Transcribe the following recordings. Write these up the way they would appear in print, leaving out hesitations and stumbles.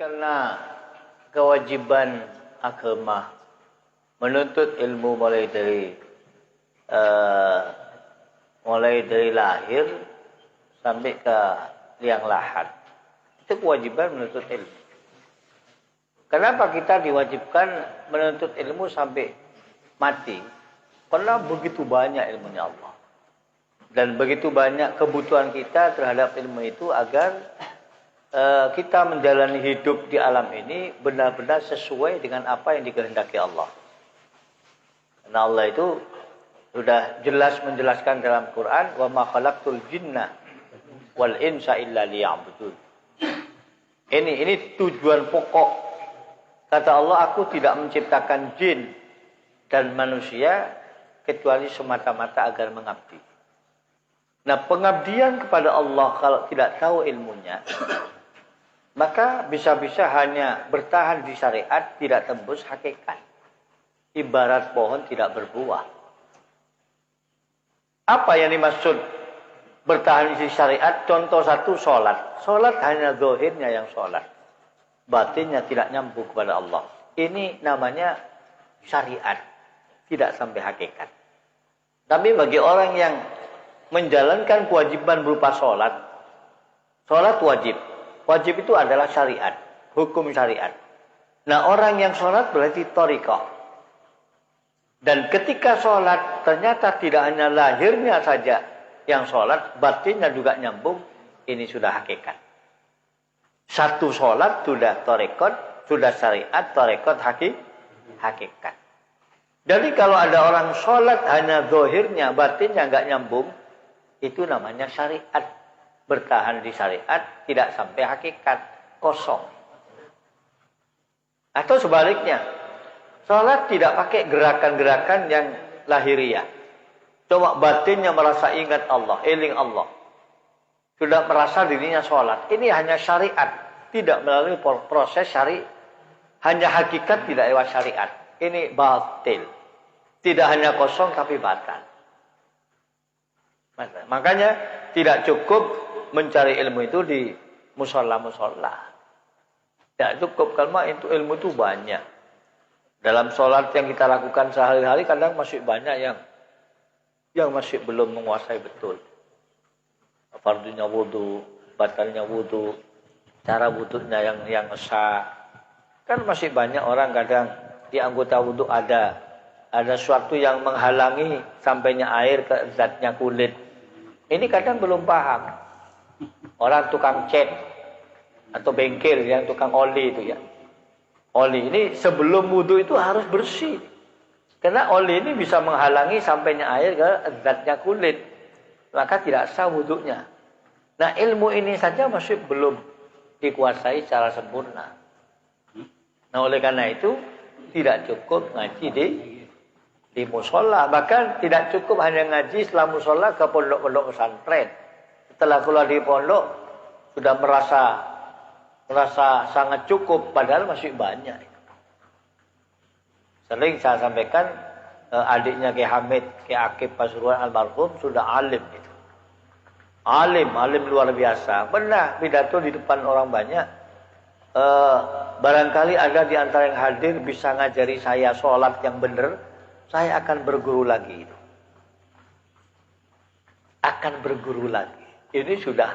Karena kewajiban agama menuntut ilmu mulai dari lahir sampai ke liang lahat. Itu kewajiban menuntut ilmu. Kenapa kita diwajibkan menuntut ilmu sampai mati? Karena begitu banyak ilmunya Allah. Dan begitu banyak kebutuhan kita terhadap ilmu itu agar kita menjalani hidup di alam ini benar-benar sesuai dengan apa yang dikehendaki Allah. Karena Allah itu sudah jelas menjelaskan dalam Quran, wa ma khalaqtul jinna wal insa illa liya'budun. Ini tujuan pokok. Kata Allah, aku tidak menciptakan jin dan manusia kecuali semata-mata agar mengabdi. Nah, pengabdian kepada Allah kalau tidak tahu ilmunya, maka bisa-bisa hanya bertahan di syariat, tidak tembus hakikat. Ibarat pohon tidak berbuah. Apa yang dimaksud bertahan di syariat? Contoh satu, sholat. Sholat hanya zahirnya yang sholat. Batinnya tidak nyambung kepada Allah. Ini namanya syariat. Tidak sampai hakikat. Tapi bagi orang yang menjalankan kewajiban berupa sholat. Sholat wajib. Wajib itu adalah syariat. Hukum syariat. Nah, orang yang sholat berarti thariqah. Dan ketika sholat, ternyata tidak hanya lahirnya saja yang sholat, batinnya juga nyambung, ini sudah hakikat. Satu sholat sudah thariqat, sudah syariat, thariqat hakikat. Jadi kalau ada orang sholat hanya zahirnya, batinnya nggak nyambung, itu namanya syariat. Bertahan di syariat, tidak sampai hakikat, kosong. Atau sebaliknya, sholat tidak pakai gerakan-gerakan yang lahiriah. Coba batinnya merasa ingat Allah, eling Allah. Sudah merasa dirinya sholat. Ini hanya syariat, tidak melalui proses syari. Hanya hakikat tidak lewat syariat. Ini batil. Tidak hanya kosong tapi batal. Makanya tidak cukup mencari ilmu itu di musola-musola. Tidak cukup karena itu ilmu itu banyak. Dalam sholat yang kita lakukan sehari-hari kadang masih banyak yang masih belum menguasai betul. Fardunya wudu, batalnya wudu, cara wudunya yang sah. Kan masih banyak orang kadang di anggota wudu ada sesuatu yang menghalangi sampainya air ke zatnya kulit. Ini kadang belum paham. Orang tukang cat atau bengkel yang tukang oli itu ya. Oli ini sebelum wudu itu harus bersih. Karena oli ini bisa menghalangi sampainya air ke zatnya kulit. Maka tidak sah wudunya. Nah, ilmu ini saja masih belum dikuasai secara sempurna. Nah, oleh karena itu tidak cukup ngaji di musola. Bahkan tidak cukup hanya ngaji setelah musola ke pondok-pondok pesantren. Setelah keluar di pondok sudah merasa sangat cukup, padahal masih banyak. Sering saya sampaikan, adiknya Ki Hamid, Ki Akib Pasuruan almarhum sudah alim itu. Alim luar biasa. Pernah pidato di depan orang banyak. Barangkali ada di antara yang hadir bisa ngajari saya sholat yang benar, saya akan berguru lagi itu. Akan berguru lagi. Ini sudah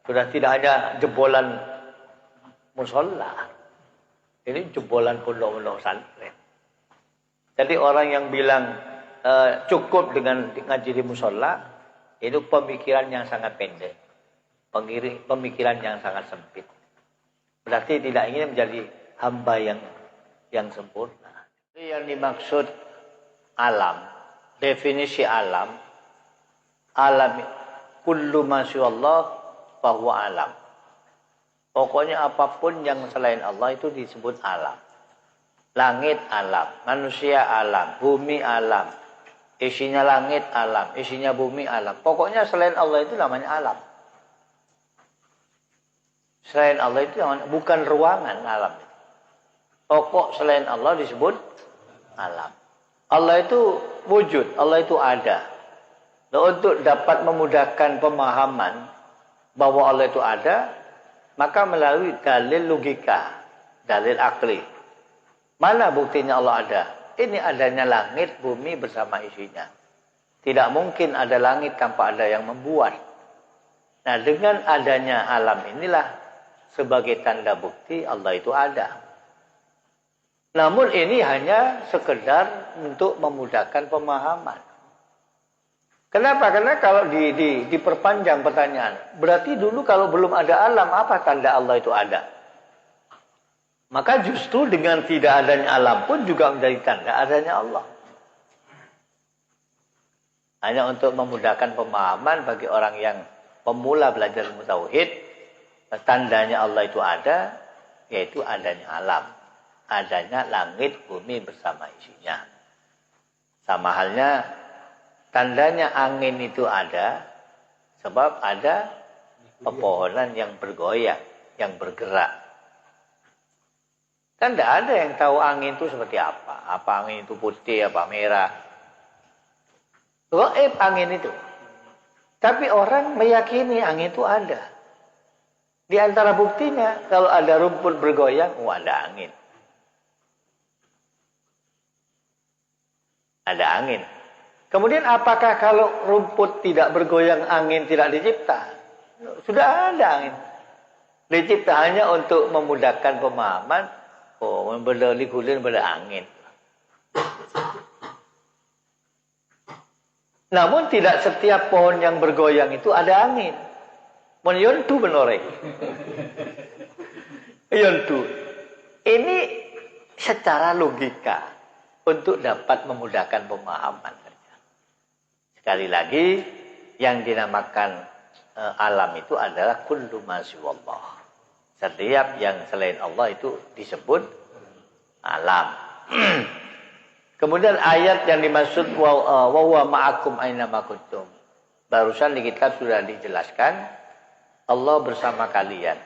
tidak hanya jebolan musola. Ini jebolan pondok-pondok pesantren. Jadi orang yang bilang cukup dengan ngaji di musola, itu pemikiran yang sangat pendek. Pemikiran yang sangat sempit. Berarti tidak ingin menjadi hamba yang sempurna. Itu yang dimaksud alam. Definisi alam kullu masyaallah fahuwa alam. Pokoknya apapun yang selain Allah itu disebut alam. Langit alam, manusia alam, bumi alam. Isinya langit alam, isinya bumi alam. Pokoknya selain Allah itu namanya alam. Selain Allah itu bukan ruangan alam. Pokok selain Allah disebut alam. Allah itu wujud, Allah itu ada. Nah, untuk dapat memudahkan pemahaman bahwa Allah itu ada, maka melalui dalil logika, dalil akli. Mana buktinya Allah ada? Ini adanya langit, bumi bersama isinya. Tidak mungkin ada langit tanpa ada yang membuat. Nah, dengan adanya alam inilah sebagai tanda bukti Allah itu ada. Namun ini hanya sekedar untuk memudahkan pemahaman. Kenapa? Karena kalau diperpanjang pertanyaan, berarti dulu kalau belum ada alam, apa tanda Allah itu ada? Maka justru dengan tidak adanya alam pun juga menjadi tanda adanya Allah. Hanya untuk memudahkan pemahaman bagi orang yang pemula belajar ilmu tauhid, tandanya Allah itu ada, yaitu adanya alam. Adanya langit bumi bersama isinya. Sama halnya tandanya angin itu ada sebab ada pepohonan yang bergoyang, yang bergerak. Kan tidak ada yang tahu angin itu seperti apa. Apa angin itu putih, apa merah. Gaib angin itu. Tapi orang meyakini angin itu ada. Di antara buktinya kalau ada rumput bergoyang, ada angin. Ada angin. Kemudian apakah kalau rumput tidak bergoyang, angin tidak dicipta? Sudah ada angin. Dicipta hanya untuk memudahkan pemahaman. Oh, memberdali gulin pada angin. Namun tidak setiap pohon yang bergoyang itu ada angin. Menyontu menoreh. Yontu. Ini secara logika. Untuk dapat memudahkan pemahaman. Sekali lagi, yang dinamakan alam itu adalah kullu ma siwallah. Setiap yang selain Allah itu disebut alam. Kemudian ayat yang dimaksud wa huwa ma'akum aina ma kuntum. Barusan di kitab sudah dijelaskan Allah bersama kalian.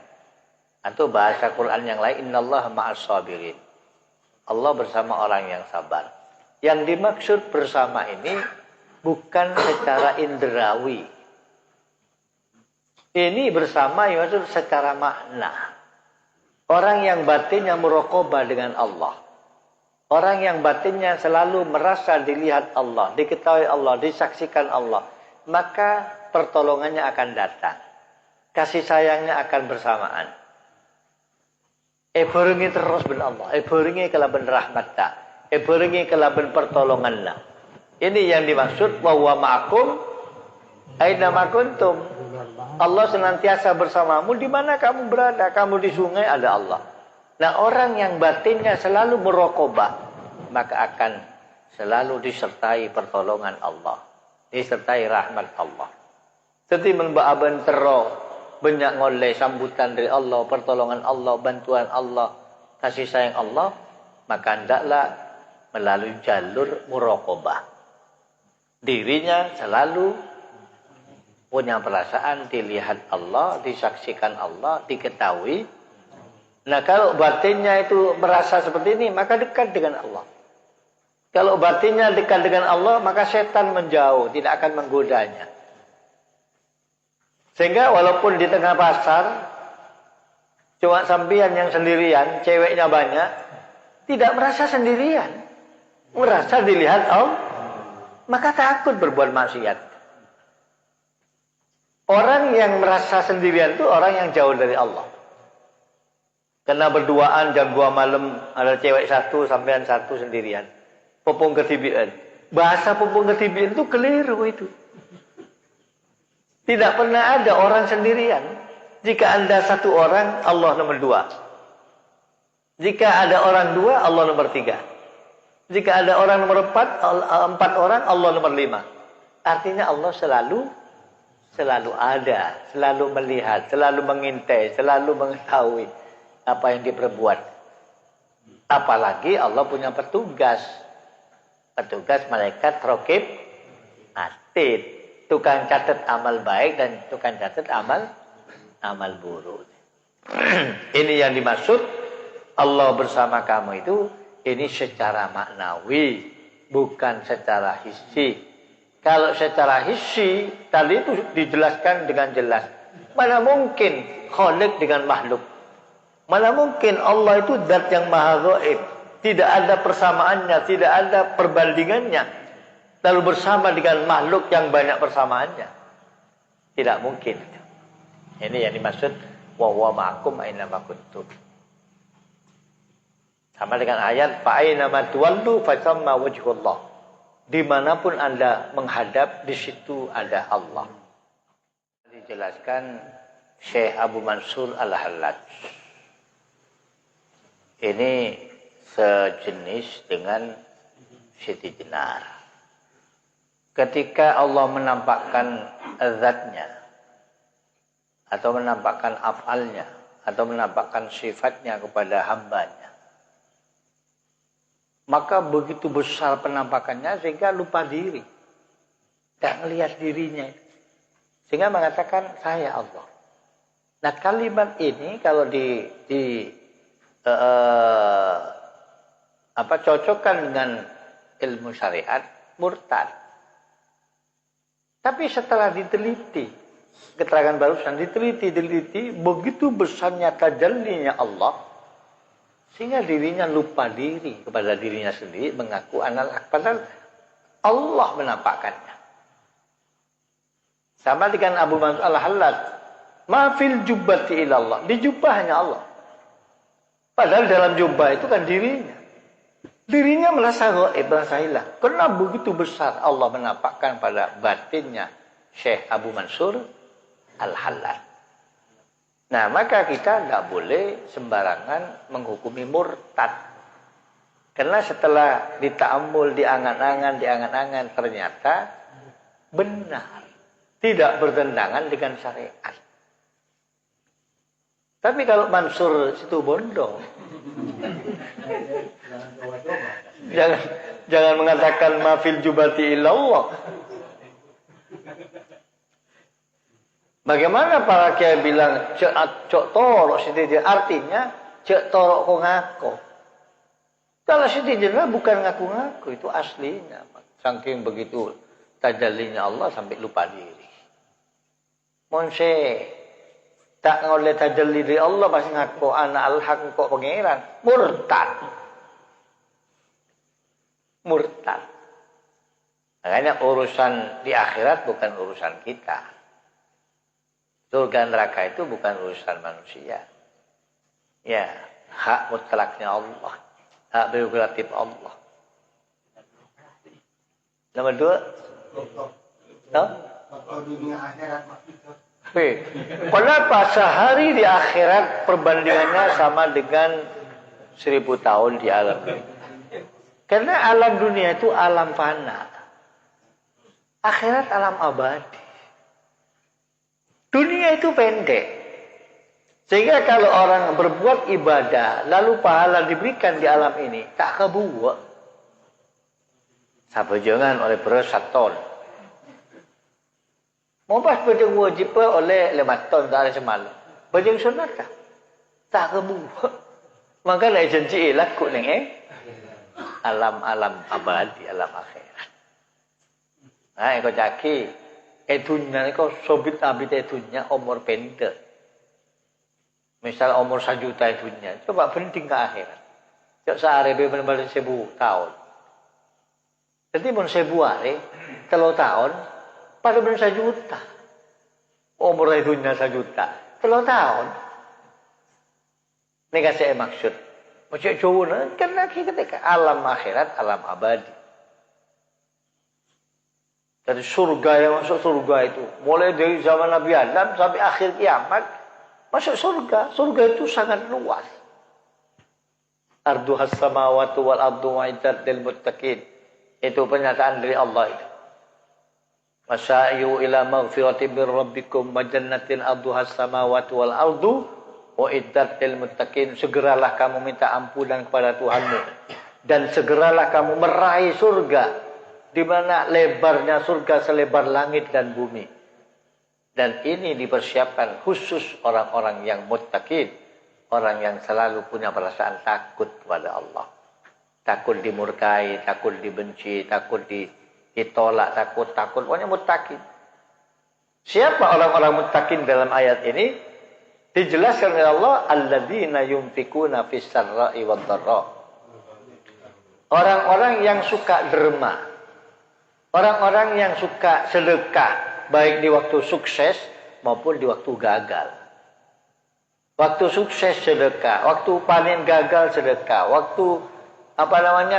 Atau bahasa Quran yang lain, innallaha ma'as sabirin. Allah bersama orang yang sabar. Yang dimaksud bersama ini bukan secara indrawi. Ini bersama yang maksud secara makna. Orang yang batinnya muraqabah dengan Allah. Orang yang batinnya selalu merasa dilihat Allah, diketahui Allah, disaksikan Allah. Maka pertolongannya akan datang. Kasih sayangnya akan bersamaan. Barengi terus ben Allah, barengi kelaban rahmatna, barengi kelaban pertolonganna. Ini yang dimaksud wa huwa ma'akum aina ma kuntum. Allah senantiasa bersamamu di mana kamu berada. Kamu di sungai ada Allah. Nah, orang yang batinnya selalu muraqabah, maka akan selalu disertai pertolongan Allah, disertai rahmat Allah. Seperti membak aban tero banyak ngoleh sambutan dari Allah, pertolongan Allah, bantuan Allah, kasih sayang Allah, maka hendaklah melalui jalur muraqabah. Dirinya selalu punya perasaan dilihat Allah, disaksikan Allah, diketahui. Nah, kalau batinnya itu merasa seperti ini, maka dekat dengan Allah. Kalau batinnya dekat dengan Allah, maka setan menjauh, tidak akan menggodanya. Sehingga walaupun di tengah pasar cuma sampean yang sendirian, ceweknya banyak, tidak merasa sendirian. Merasa dilihat Allah, maka takut berbuat maksiat. Orang yang merasa sendirian itu orang yang jauh dari Allah. Karena berduaan jam 2 malam ada cewek satu, sampean satu sendirian. Popong ketibian. Bahasa popong ketibian itu keliru itu. Tidak pernah ada orang sendirian. Jika Anda satu orang, Allah nomor 2. Jika ada orang 2, Allah nomor 3. Jika ada orang nomor 4 orang, Allah nomor 5. Artinya Allah selalu ada, selalu melihat, selalu mengintai, selalu mengetahui apa yang diperbuat. Apalagi Allah punya petugas. Petugas malaikat raqib atid. Tukang catat amal baik dan tukang catat amal buruk. Ini yang dimaksud Allah bersama kamu itu ini secara maknawi, bukan secara hissi. Kalau secara hissi, tadi itu dijelaskan dengan jelas. Mana mungkin khalik dengan makhluk? Mana mungkin Allah itu zat yang maha gaib. Tidak ada persamaannya, tidak ada perbandingannya. Lalu bersama dengan makhluk yang banyak persamaannya. Tidak mungkin. Ini yang dimaksud wa huwa ma'akum aina ma kuntum. Sama dengan ayat fa aina ma tuwallu fa thamma wajhullah. Dimanapun Anda menghadap, di situ ada Allah. Dijelaskan Syekh Abu Mansur Al-Hallaj. Ini sejenis dengan Siti Jenar. Ketika Allah menampakkan zatnya, atau menampakkan afalnya, atau menampakkan sifatnya kepada hambanya, maka begitu besar penampakannya sehingga lupa diri, tidak melihat dirinya, sehingga mengatakan saya Allah. Nah kalimat ini kalau cocokkan dengan ilmu syariat, murtad. Tapi setelah diteliti, keterangan barusan diteliti, begitu besarnya tajallinya Allah, sehingga dirinya lupa diri kepada dirinya sendiri, mengaku analak, padahal Allah menampakkannya. Sama dengan Abu Mansur Al-Hallaj, ma fil jubbati ilallah, di jubahnya Allah. Padahal dalam jubah itu kan dirinya. Dirinya merasa gaib, merasa hilang. Karena begitu besar Allah menampakkan pada batinnya Syekh Abu Mansur Al-Hallaj. Nah, maka kita tidak boleh sembarangan menghukumi murtad. Karena setelah dita'ammul, diangan-angan, ternyata benar. Tidak bertentangan dengan syariat. Tapi kalau Mansur situ bondo, jangan mengatakan mafil jubati illallah. Bagaimana para kiai bilang cok torok Siti Jenar, artinya cek torok kok ngaku. Kalau Siti Jenar bukan ngaku-ngaku, itu aslinya. Saking begitu tajallinya Allah sampai lupa diri. Monse tak ngoleh tajalli dari Allah pasti ngaku anak al-haq kok pangeran. Murtad. Makanya urusan di akhirat bukan urusan kita. Surga neraka itu bukan urusan manusia. Ya, hak mutlaknya Allah. Hak prerogatif Allah. Nomor 2. No? Dunia akhirat maksudnya. Kenapa sehari di akhirat perbandingannya sama dengan 1000 tahun di alam ini? Karena alam dunia itu alam fana. Akhirat alam abadi. Dunia itu pendek. Sehingga kalau orang berbuat ibadah, lalu pahala diberikan di alam ini, tak kebuat. Sabajangan oleh bersatan. Mau pas bajang wajib oleh 5 ton tak ada semalam. Bajang sunat tak kebuat. Maka nak janji laku ni alam abadi, alam akhirat. Nah, kau caki, dunia ni kau sobit abid dunia umur pendek. Misal umur 1 juta dunia, coba penting ke akhirat. Cok sehari benar-benar 1000 tahun. Jadi pun 1000 hari, 3 tahun, pada benar 1 juta. Umur dunia 1 juta, 3 tahun. Ini kasih maksud. Macam jauh ni, karena ketika alam akhirat, alam abadi. Dari surga yang masuk surga itu, mulai dari zaman Nabi Adam sampai akhir kiamat, masuk surga. Surga itu sangat luas. Arduhas samawati wal ardu wa'iddat lil muttaqin. Itu pernyataan dari Allah itu. Masa'yu ila maghfirati min rabbikum wa jannatin arduhas samawati wal ardu wa'iddat lil muttaqin. Segeralah kamu minta ampunan kepada Tuhanmu dan segeralah kamu meraih surga di mana lebarnya surga selebar langit dan bumi. Dan ini dipersiapkan khusus orang-orang yang muttaqin, orang yang selalu punya perasaan takut kepada Allah. Takut dimurkai, takut dibenci, takut ditolak, takut. Pokoknya muttaqin. Siapa orang-orang muttaqin dalam ayat ini? Dijelaskan oleh Allah, alladzina yunfikuna fis sarra'i wad dharra. Orang-orang yang suka derma. Orang-orang yang suka sedekah, baik di waktu sukses maupun di waktu gagal. Waktu sukses sedekah, waktu panen gagal sedekah, waktu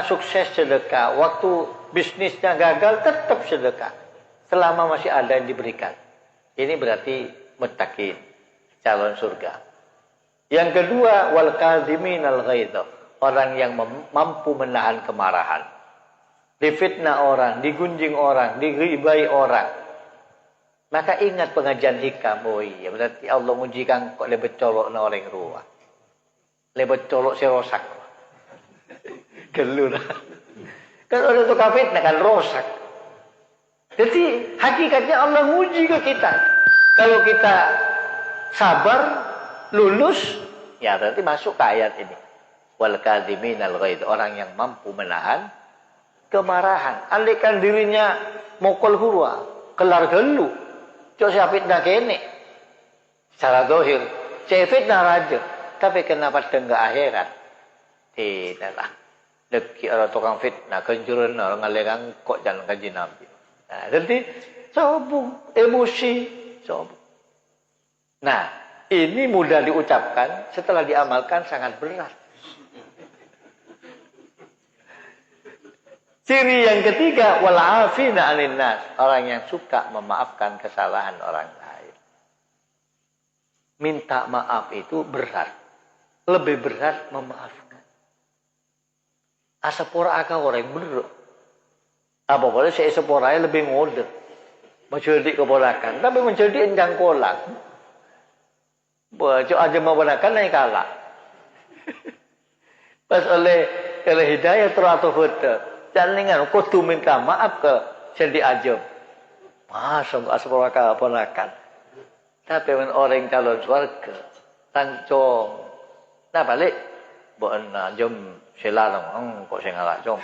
sukses sedekah, waktu bisnisnya gagal tetap sedekah. Selama masih ada yang diberikan. Ini berarti muttaqin, calon surga. Yang kedua, wal kadhiminal ghaidha, orang yang mampu menahan kemarahan. Difitnah orang, digunjing orang, dighibai orang. Maka ingat pengajian hikam. Oh iya, berarti Allah mengujikan kok lebih colok na orang ruah. Lebih colok si rosak. Gelur. Kan orang itu fitnah kan rosak. Jadi hakikatnya Allah menguji ke kita. Kalau kita sabar, lulus, ya berarti masuk ke ayat ini. Wal kadhiminal ghaidh, orang yang mampu menahan kemarahan. Andaikan dirinya mokol hurwa, kelar gelu. Cok saya fitnah kene. Secara zahir, saya fitnah raja. Tapi kenapa tengah akhirat? Tidaklah. Leki orang tukang fitnah, kenjuran orang ngalegang kok jalan kaji Nabi. Nah, jadi sobung, emosi, sobung. Nah, ini mudah diucapkan, setelah diamalkan sangat berat. Ciri yang ketiga, wal afina 'anil nas, orang yang suka memaafkan kesalahan orang lain. Minta maaf itu berat. Lebih berat memaafkan. Asapora aka orang bener. Apa boleh saya seporanya lebih ngode. Mencerdik keponakan, tapi mencerdik enjang kolak. Baca aja menggunakan naik kalah. Pas oleh hidayah teratur betul. Dan dengan kudu minta maaf ke sendi ajam. Masa asapora aka keponakan. Tapi orang calon surga, tancong. Nah balik, bukan jom selarang, kok saya ngalak jom.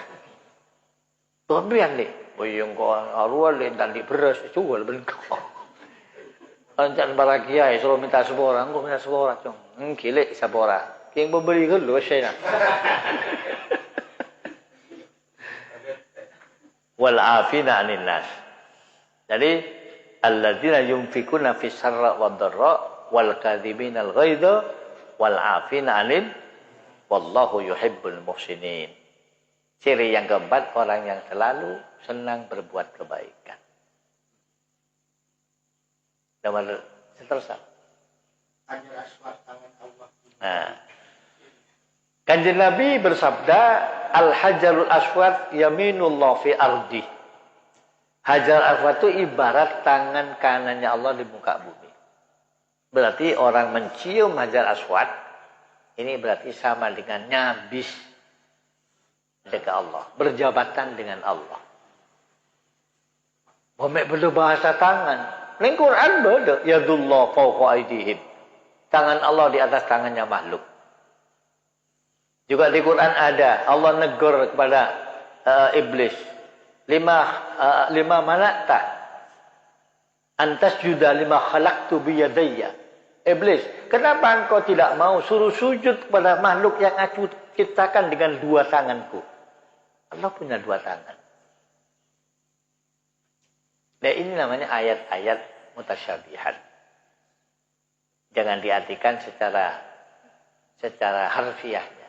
Tuan ni, boyong ko arwah le dan di beras jual bengkok. Ancan para kiai suruh minta sepora, engko minta sepora jom. Kilek sepora. King memberi ke lu saya. Wal afina 'anil nas. Jadi alladzina yunfikuna fis sarra wad dharra wal kadhiminal ghaidha wal afina 'anil wallahu yuhibbul muhsinin. Ciri yang keempat, orang yang selalu senang berbuat kebaikan. Nomor seterusnya. Nah, Kanjeng Nabi bersabda, Al-Hajarul Aswad yaminullah fi ardi. Hajar Aswad itu ibarat tangan kanannya Allah di muka bumi. Berarti orang mencium Hajar Aswad, ini berarti sama dengan nyabis dekat Allah, berjabatan dengan Allah. Momek beda bahasa tangan. Ning Quran beda, yadullah fawqa aydihim. Tangan Allah di atas tangannya makhluk. Juga di Quran ada Allah negur kepada iblis, lima malakta antas juda lima khalaqtu biyadayya. Iblis, kenapa engkau tidak mau suruh sujud kepada makhluk yang aku ciptakan dengan dua tanganku? Allah punya dua tangan. Nah, ini namanya ayat-ayat mutasyabihat. Jangan diartikan secara harfiahnya.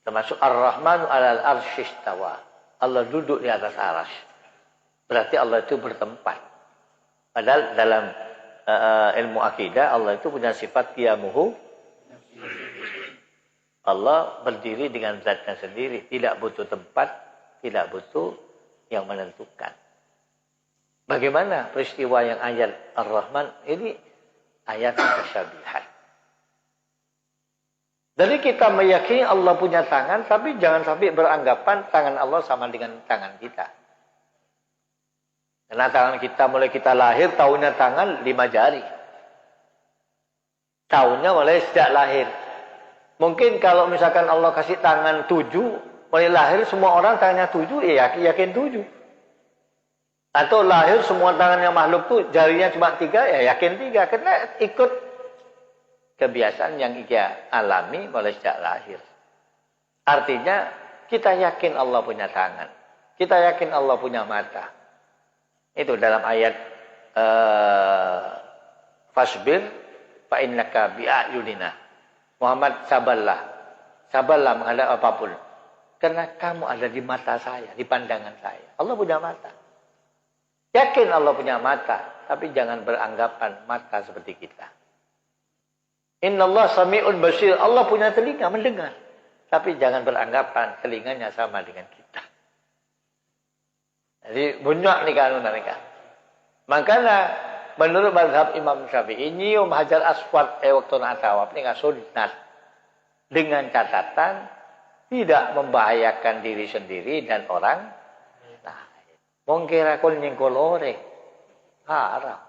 Termasuk Ar-Rahmanu 'alal arsy istawa. Allah duduk di atas arsy. Berarti Allah itu bertempat. Padahal dalam ilmu akidah Allah itu punya sifat qiyamuhu. Allah berdiri dengan zatnya sendiri, tidak butuh tempat, tidak butuh yang menentukan. Bagaimana peristiwa yang ayat Ar-Rahman ini ayat mutasyabihat. Jadi kita meyakini Allah punya tangan, tapi jangan sampai beranggapan tangan Allah sama dengan tangan kita. Karena tangan kita mulai kita lahir tahunya tangan 5 jari. Tahunnya mulai sejak lahir. Mungkin kalau misalkan Allah kasih tangan 7, mulai lahir semua orang tangannya 7, ya yakin 7. Atau lahir semua tangannya makhluk tuh jarinya cuma 3, ya yakin 3. Karena ikut kebiasaan yang ia alami mulai sejak lahir. Artinya kita yakin Allah punya tangan. Kita yakin Allah punya mata. Itu dalam ayat fasbir fa innaka bi'ayunina. Muhammad sabarlah. Sabarlah menghadap apapun. Karena kamu ada di mata saya, di pandangan saya. Allah punya mata. Yakin Allah punya mata, tapi jangan beranggapan mata seperti kita. Innallaha sami'un basir. Allah punya telinga mendengar. Tapi jangan beranggapan telinganya sama dengan kita. Jadi banyak nih kan mereka. Makanya menurut mazhab Imam Syafi'i, nyium hajar aswad waktu nak tawaf ini sunnat. Dengan catatan tidak membahayakan diri sendiri dan orang lain. Mungkin aku nyengkol orang haram.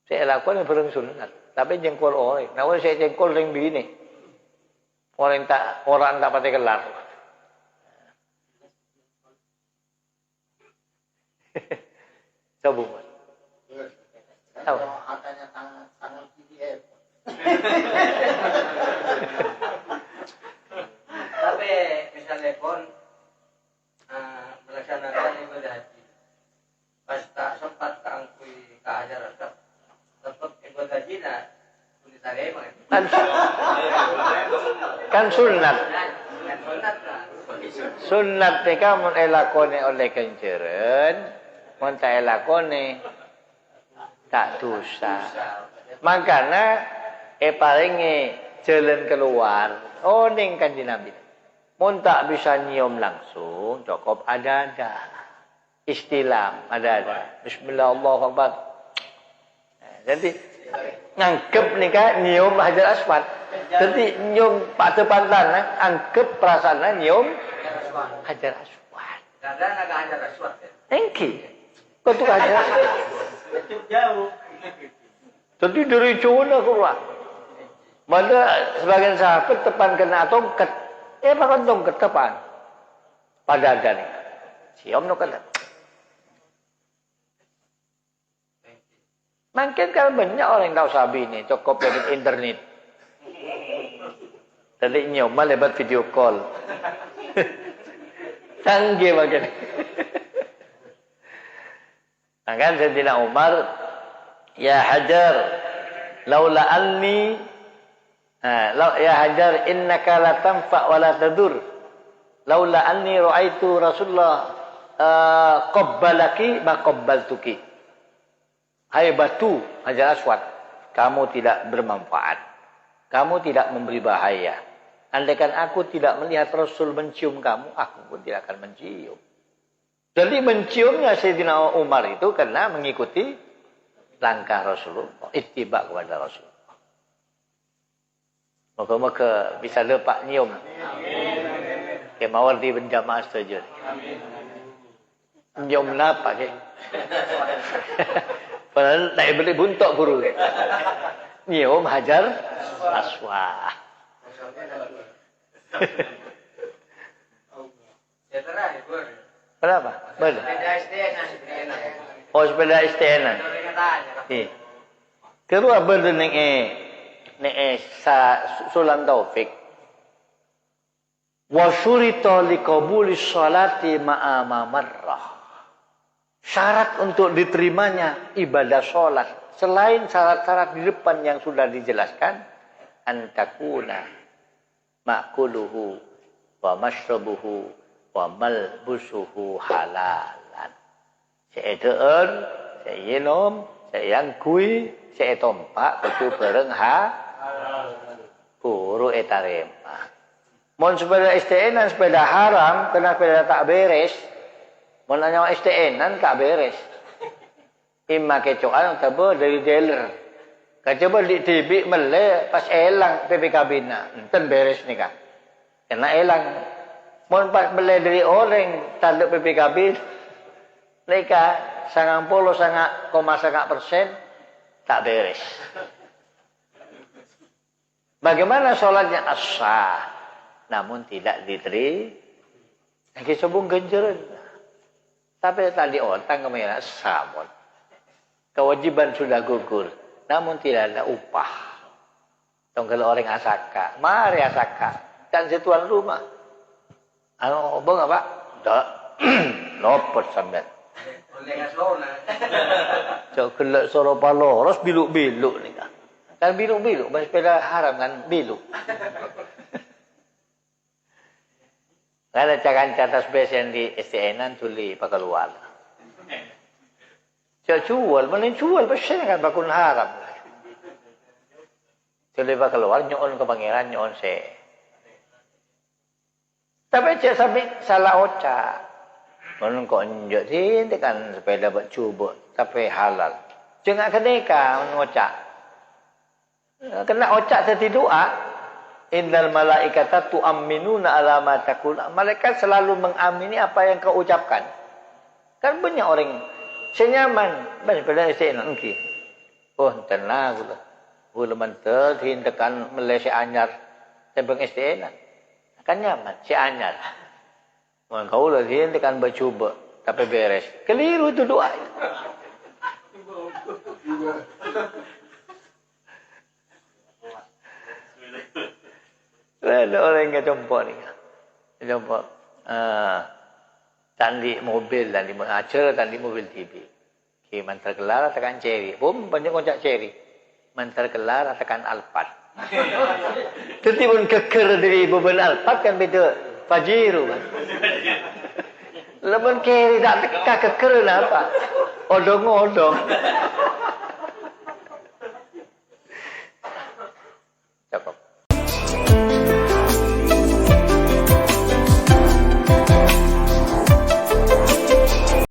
Saya lakukan yang belum sunat, tapi jengkol orang. Nah, saya jengkol yang begini. Orang tak pakai gelar. Coba. Tahu. Katanya tangan PDF. Tapi misalnya pun melaksanakan ibadah haji, pas tak sempat keangkui ke hajar aswad, tetap ibadah haji nak tulisannya emang. Kan sunat. Kan sunat lah. Sunat mereka mun elakone oleh kenceren, mun tak elakone tak dosa. Makanya palinge jalan keluar. Oh ning Kanjeng Nabi. Mun tak bisa nyium langsung, cukup ada. Istilam ada. Bismillah Allahu Akbar. Jadi ngangkep nih kan nyium hajar aswad. Jadi nyium pada pantan, angkep perasaannya nyium hajar aswad. Kadang agak hajar aswad ya. Engki. Kau tuh hajar aswad. Jauh. Jadi dari Cina keluar. Mana sebagian sahabat tepan kena tongkat. Makan tongkat tepan. Pada ada nih. Siom no kena. Mungkin kan banyak orang yang tahu sabi ini. Cukup dari internet. Tadi nyoba lebat video call. Canggih bagian. Kan Sayyidina Umar, ya Hajar, laula anni, ya Hajar, innaka la tanfa wa la tadur. Laula anni ra'aitu Rasulullah qabbalaki ma qabbaltuki. Hai batu Hajar Aswad, kamu tidak bermanfaat. Kamu tidak memberi bahaya. Andaikan aku tidak melihat Rasul mencium kamu, aku pun tidak akan mencium. Jadi menciumnya Sayyidina Umar itu karena mengikuti langkah Rasulullah, ittiba kepada Rasulullah. Moga-moga bisa lepak nyium. Kemawar di berjamaah setuju. Nyium napa ke? Padahal tak beli buntok buru. Nyium hajar aswad. Kenapa? Benar. Sepeda STN. Oh, sepeda STN. Kedua benar nek Sulan Taufik. Wa syurita liqabuli sholati ma'a marrah. Syarat untuk diterimanya ibadah sholat selain syarat-syarat di depan yang sudah dijelaskan, antakuna ma'kuluhu wa mashrabuhu wa malbusuhu halalan. Saya deun, saya minum, saya yangkui, saya tompak, kucu bareng guru etarema. Mon sepeda STN dan sepeda haram, kena sepeda tak beres. Mon nanya STN dan tak beres. Imma kecoan tabo dari dealer. Kacoba di TV mele pas elang PPKB na, enten beres nih kan. Kena elang. Mon pas mele dari orang tanda PPKB, mereka 90,9% tak beres. Bagaimana sholatnya as-sah, namun tidak diterima. Yang sebung genjeran. Tapi tadi otang kemana samot. Kewajiban sudah gugur, namun tidak ada upah. Kalau orang asaka, mari asaka, dan si tuan rumah. Anu bang apa? Tak, lopot sambil. Cok kelak soro paloros biluk-biluk ni kan. Kan biluk-biluk, bahasa sepeda haram kan biluk. Ada cakan-catas besen di STN-an tuli pakai luar. Cok jual, mana jual besen kan bakun haram. Tuli pakai luar nyon ke pangeran nyon se. Tapi cak sampai salah ocak. Menurut kau njok sih, kan sepeda buat cuba, tapi halal. Jangan kedeka mengocak. Kena ocak tertidu'a. Innal malaikata tu'amminuna ala ma taqul. Malaikat selalu mengamini apa yang kau ucapkan. Kan banyak orang senyaman. Banyak pada STN engki. Oh, tenang gula. Gula mantel tekan Malaysia anyar tembang STN. Kan nyaman si anyar. Kau lah dia tekan bercuba tapi beres. Keliru itu doa. Ada orang yang jumpa ni. Jumpa. Tandi mobil, tandi acara, tandi mobil TV. Okay, mantar kelar tekan cherry. Bom banyak koncak cherry. Mantar kelar tekan Alphard. Tetapi pun keker dari beban Alphard kan beda. Fajiru kan. Lepas kiri tak teka keker apa? Odong-odong.